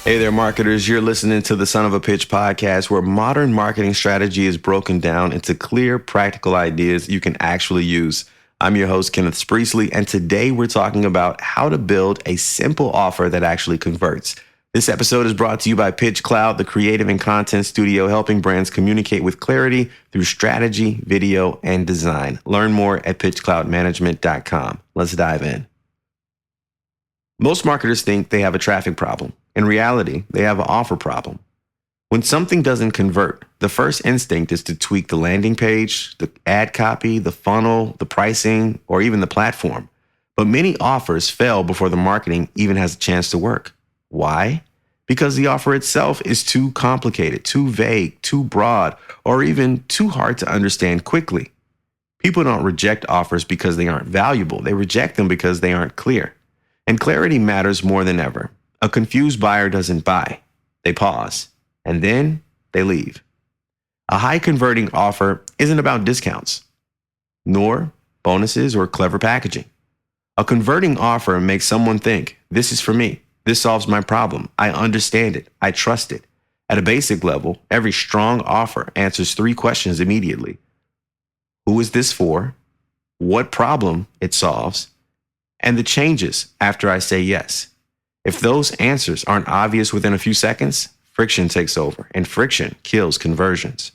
Hey there, marketers. You're listening to the Son of a Pitch podcast, where modern marketing strategy is broken down into clear, practical ideas you can actually use. I'm your host, Kenneth, and today we're talking about how to build a simple offer that actually converts. This episode is brought to you by Pitch Cloud, the creative and content studio helping brands communicate with clarity through strategy, video, and design. Learn more at pitchcloudmanagement.com. Let's dive in. Most marketers think they have a traffic problem. In reality, they have an offer problem. When something doesn't convert, the first instinct is to tweak the landing page, the ad copy, the funnel, the pricing, or even the platform. But many offers fail before the marketing even has a chance to work. Why? Because the offer itself is too complicated, too vague, too broad, or even too hard to understand quickly. People don't reject offers because they aren't valuable. They reject them because they aren't clear. And clarity matters more than ever. A confused buyer doesn't buy. They pause, and then they leave. A high-converting offer isn't about discounts, nor bonuses or clever packaging. A converting offer makes someone think, this is for me. This solves my problem. I understand it. I trust it. At a basic level, every strong offer answers three questions immediately. Who is this for? What problem it solves? And the changes after I say yes. If those answers aren't obvious within a few seconds, friction takes over, and friction kills conversions.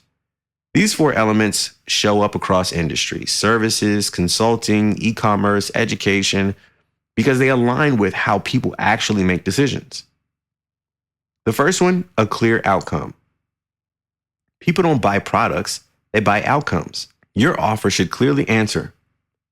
These four elements show up across industries: services, consulting, e-commerce, education, because they align with how people actually make decisions. The first one, a clear outcome. People don't buy products, they buy outcomes. Your offer should clearly answer,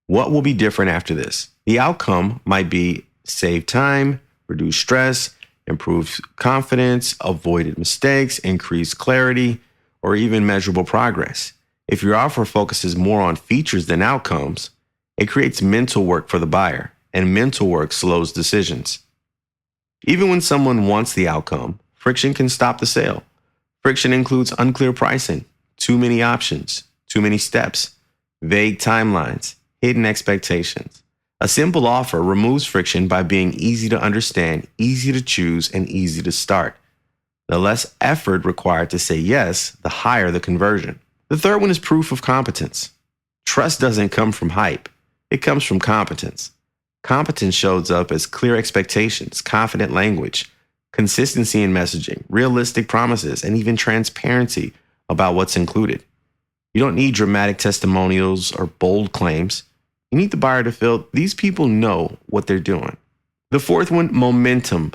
what will be different after this? The outcome might be save time, reduce stress, improve confidence, avoided mistakes, increase clarity, or even measurable progress. If your offer focuses more on features than outcomes, it creates mental work for the buyer, and mental work slows decisions. Even when someone wants the outcome, friction can stop the sale. Friction includes unclear pricing, too many options, too many steps, vague timelines, hidden expectations. A simple offer removes friction by being easy to understand, easy to choose, and easy to start. The less effort required to say yes, the higher the conversion. The third one is proof of competence. Trust doesn't come from hype. It comes from competence. Competence shows up as clear expectations, confident language, consistency in messaging, realistic promises, and even transparency about what's included. You don't need dramatic testimonials or bold claims. You need the buyer to feel these people know what they're doing. The fourth one, momentum.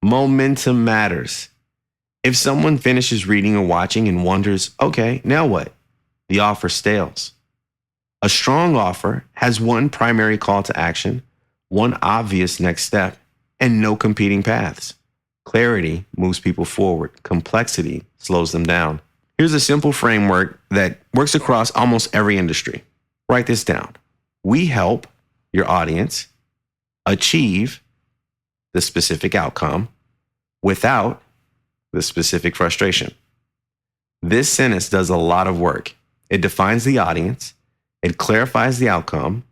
Momentum matters. If someone finishes reading or watching and wonders, okay, now what? The offer stales. A strong offer has one primary call to action, one obvious next step, and no competing paths. Clarity moves people forward. Complexity slows them down. Here's a simple framework that works across almost every industry. Write this down. We help your audience achieve the specific outcome without the specific frustration. This sentence does a lot of work. It defines the audience, it clarifies the outcome,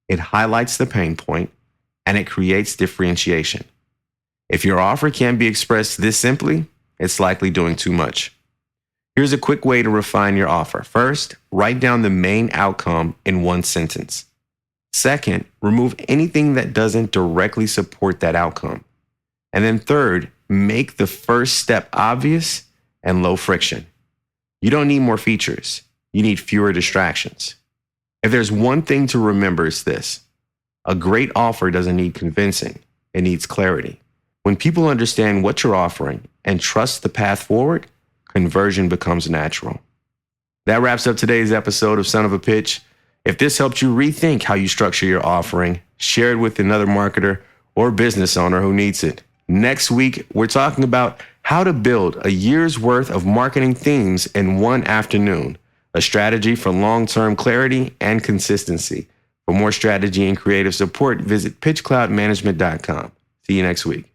it highlights the pain point, and it creates differentiation. If your offer can't be expressed this simply, it's likely doing too much. Here's a quick way to refine your offer. First, write down the main outcome in one sentence. Second, remove anything that doesn't directly support that outcome. And then third, make the first step obvious and low friction. You don't need more features. You need fewer distractions. If there's one thing to remember, it's this. A great offer doesn't need convincing. It needs clarity. When people understand what you're offering and trust the path forward, conversion becomes natural. That wraps up today's episode of Son of a Pitch. If this helped you rethink how you structure your offering, share it with another marketer or business owner who needs it. Next week, we're talking about how to build a year's worth of marketing themes in one afternoon, a strategy for long-term clarity and consistency. For more strategy and creative support, visit pitchcloudmanagement.com. See you next week.